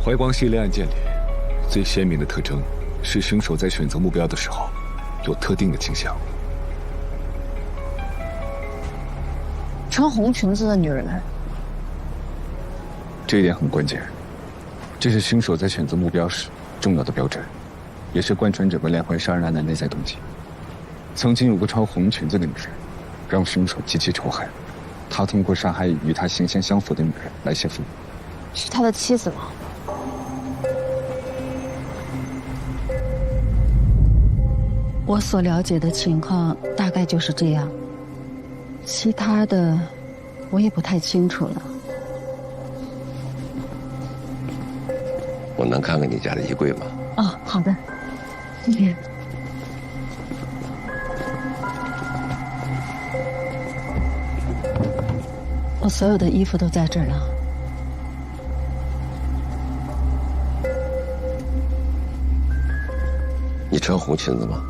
怀光系列案件里，最鲜明的特征是凶手在选择目标的时候，有特定的倾向。穿红裙子的女人，这一点很关键，这是凶手在选择目标时重要的标准，也是贯穿整个连环杀人案的内在动机。曾经有个穿红裙子的女人，让凶手极其仇恨，他通过杀害与他形象相符的女人来泄愤。是他的妻子吗？我所了解的情况大概就是这样，其他的我也不太清楚了。我能看看你家的衣柜吗？哦，好的，谢谢。我所有的衣服都在这儿呢。你穿红裙子吗？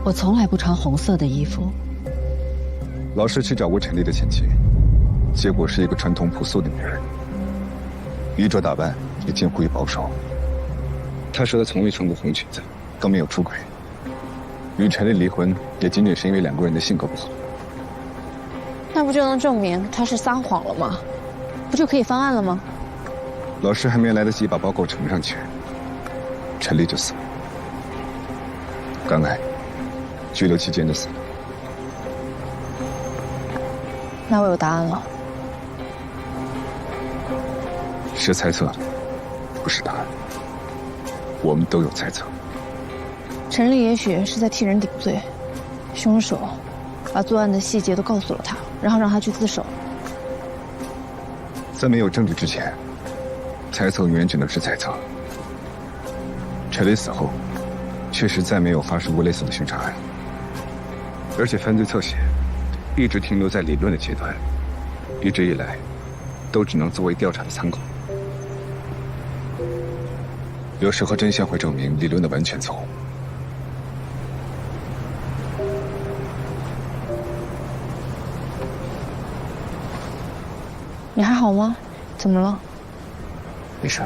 我从来不穿红色的衣服。老师去找过陈丽的前妻，结果是一个传统朴素的女人，衣着打扮也近乎于保守。她说她从未穿过红裙子，更没有出轨。与陈丽离婚也仅仅是因为两个人的性格不合。那不就能证明他是撒谎了吗？不就可以翻案了吗？老师还没来得及把报告呈上去，陈丽就死了。肝癌，拘留期间就死了。那我有答案了。是猜测，不是答案。我们都有猜测。陈丽也许是在替人顶罪，凶手把作案的细节都告诉了他，然后让他去自首。在没有证据之前，猜测永远只能是猜测。陈丽死后，确实再没有发生过类似的凶杀案，而且犯罪侧写一直停留在理论的阶段，一直以来都只能作为调查的参考。有时候真相会证明理论的完全错误。你还好吗？怎么了？没事。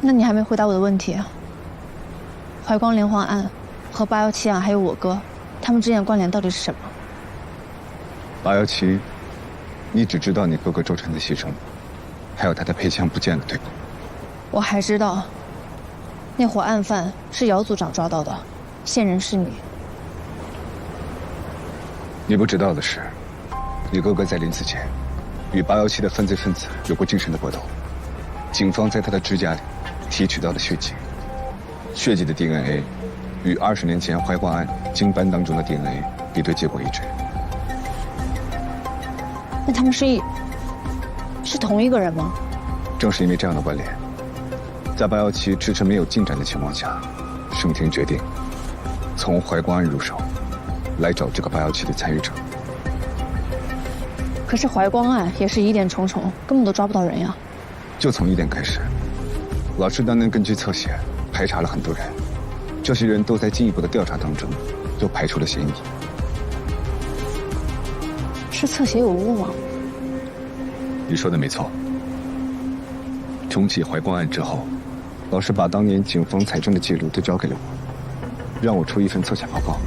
那你还没回答我的问题啊。怀光连环案和817案还有我哥，他们之间的关联到底是什么？817，你只知道你哥哥周晨的牺牲，还有他的配枪不见了，对吧？我还知道，那伙案犯是姚组长抓到的，线人是你。你不知道的是，你哥哥在临死前与817的犯罪分子有过精神的搏斗，警方在他的指甲里提取到了血迹，血迹的 DNA 与20年前怀光案经班当中的 DNA 比对结果一致。那他们是同一个人吗？正是因为这样的关联，在817迟迟没有进展的情况下，省厅决定从怀光案入手，来找这个817的参与者。可是怀光案也是疑点重重，根本都抓不到人呀。就从疑点开始，老师当年根据侧写排查了很多人，这些人都在进一步的调查当中都排除了嫌疑。是侧写有误吗？你说的没错。重启怀光案之后，老师把当年警方采证的记录都交给了我，让我出一份侧写报告。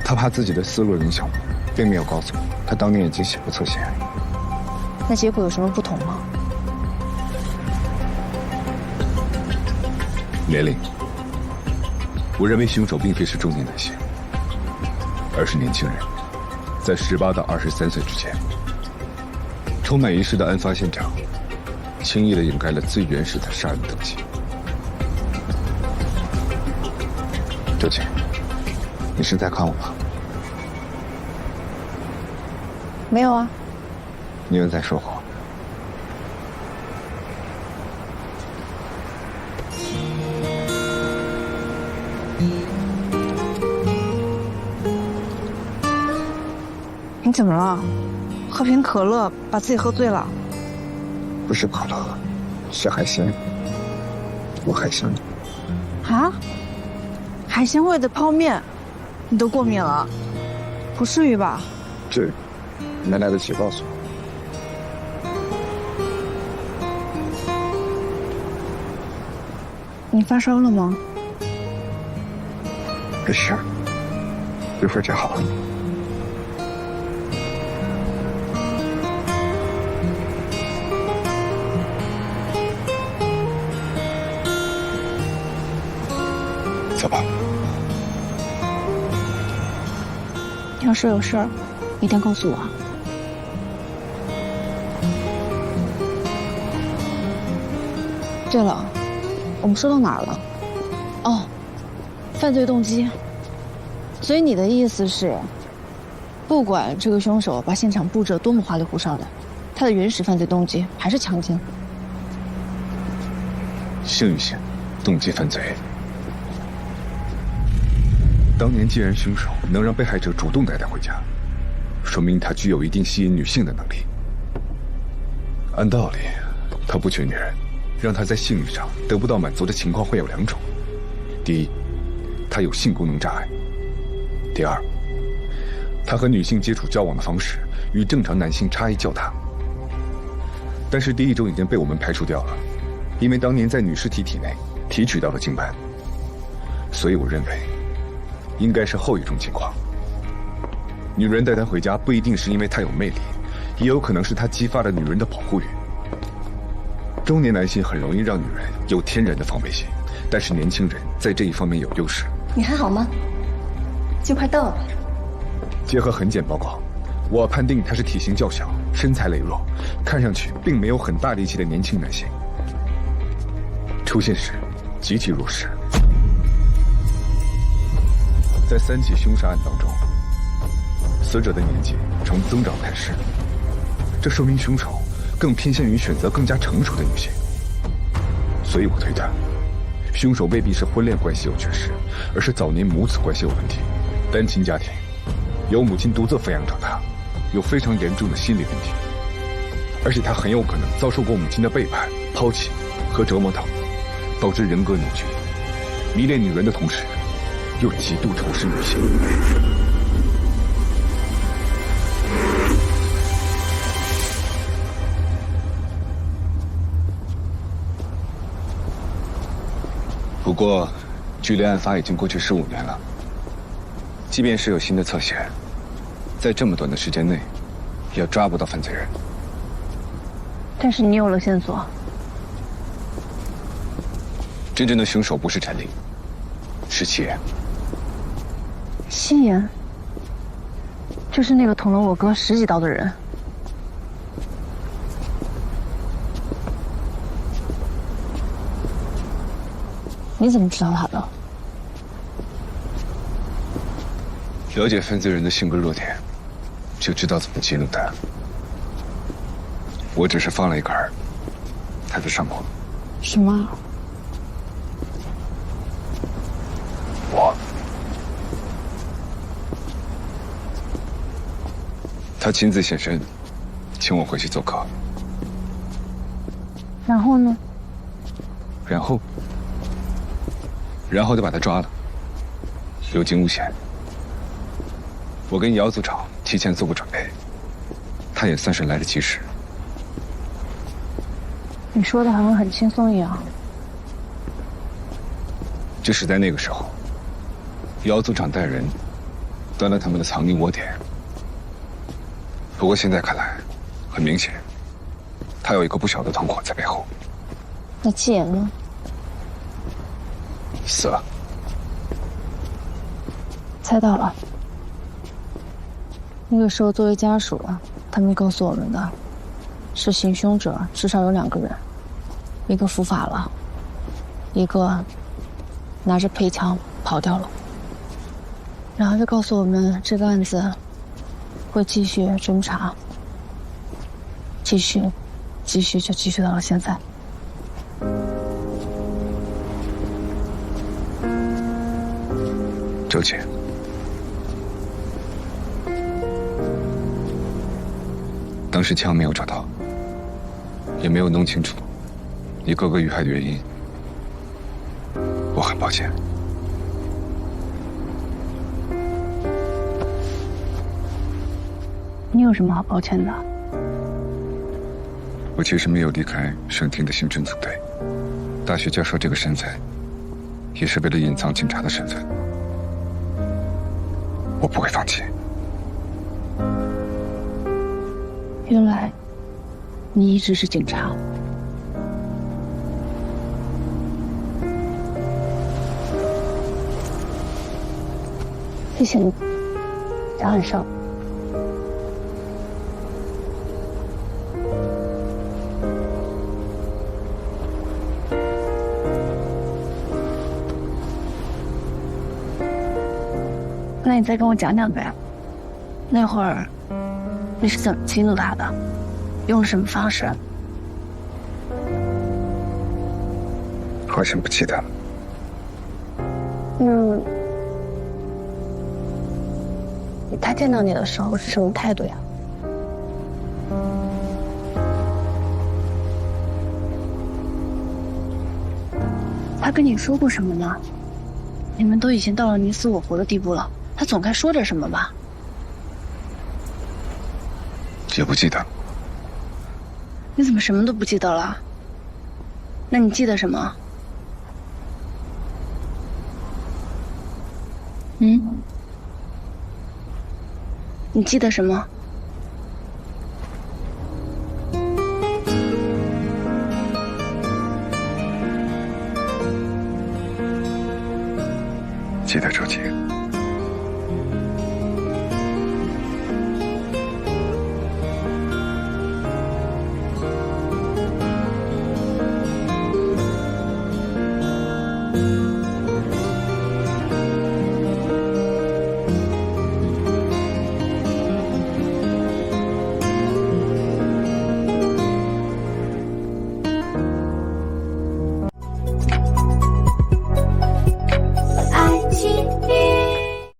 他怕自己的思路影响我，并没有告诉我他当年已经写过侧写。那结果有什么不同吗？年龄，我认为凶手并非是中年男性，而是年轻人，在18到23岁之间。充满仪式的案发现场，轻易地掩盖了最原始的杀人动机。周姐，你是在看我吗？没有啊。你又在说谎。你怎么了？喝瓶可乐把自己喝醉了？不是可乐，是海鲜。我海鲜。啊？海鲜味的泡面，你都过敏了？不至于吧？这没来得及告诉我。你发烧了吗？没事，一会儿就好了。走吧。要是有事儿，一定告诉我。对了，我们说到哪儿了？哦，犯罪动机。所以你的意思是，不管这个凶手把现场布置得多么花里胡哨的，他的原始犯罪动机还是强奸。性与性，动机犯罪。当年既然凶手能让被害者主动带他回家，说明他具有一定吸引女性的能力。按道理，他不娶女人，让他在性欲上得不到满足的情况会有两种：第一，他有性功能障碍；第二，他和女性接触交往的方式与正常男性差异较大。但是第一种已经被我们排除掉了，因为当年在女尸体体内提取到了精斑，所以我认为应该是后一种情况。女人带他回家不一定是因为他有魅力，也有可能是他激发了女人的保护欲。中年男性很容易让女人有天然的防备心，但是年轻人在这一方面有优势。你还好吗？就快到了。结合痕检报告，我判定他是体型较小、身材羸弱，看上去并没有很大力气的年轻男性。出现时极其弱势。在3起凶杀案当中，死者的年纪呈增长态势，这说明凶手更偏向于选择更加成熟的女性。所以我推断，凶手未必是婚恋关系有缺失，而是早年母子关系有问题。单亲家庭，由母亲独自抚养长大，有非常严重的心理问题，而且他很有可能遭受过母亲的背叛、抛弃和折磨等，导致人格扭曲，迷恋女人的同时，又极度仇视女性。不过，距离案发已经过去15年了。即便是有新的侧写，在这么短的时间内，也抓不到犯罪人。但是你有了线索。真正的凶手不是陈琳，是戚言。戚言，就是那个捅了我哥10几刀的人。你怎么知道他的？了解犯罪人的性格弱点，就知道怎么激怒他。我只是放了一杆，他就上钩了。什么？他亲自现身，请我回去做客。然后呢？然后就把他抓了，有惊无险。我跟姚组长提前做过准备，他也算是来得及时。你说的好像很轻松一样。就是在那个时候，姚组长带人端了他们的藏匿窝点。不过现在看来，很明显，他有一个不小的团伙在背后。那戚言呢？死了。猜到了。那个时候作为家属，他们告诉我们的，是行凶者至少有2个人，一个伏法了，一个拿着配枪跑掉了。然后就告诉我们这个案子会继续侦查，继续就继续到了现在。周姐，当时枪没有找到，也没有弄清楚你哥哥遇害的原因，我很抱歉。你有什么好抱歉的？我其实没有离开省厅的刑侦组队，大学教授这个身份也是为了隐藏警察的身份。我不会放弃。原来，你一直是警察。谢谢你，张汉生。那你再跟我讲讲呗，那会儿你是怎么激怒他的，用什么方式？好像不记得了。他见到你的时候是什么态度呀？他跟你说过什么呢？你们都已经到了你死我活的地步了，他总该说点什么吧？也不记得。你怎么什么都不记得了？那你记得什么？你记得什么？记得周杰。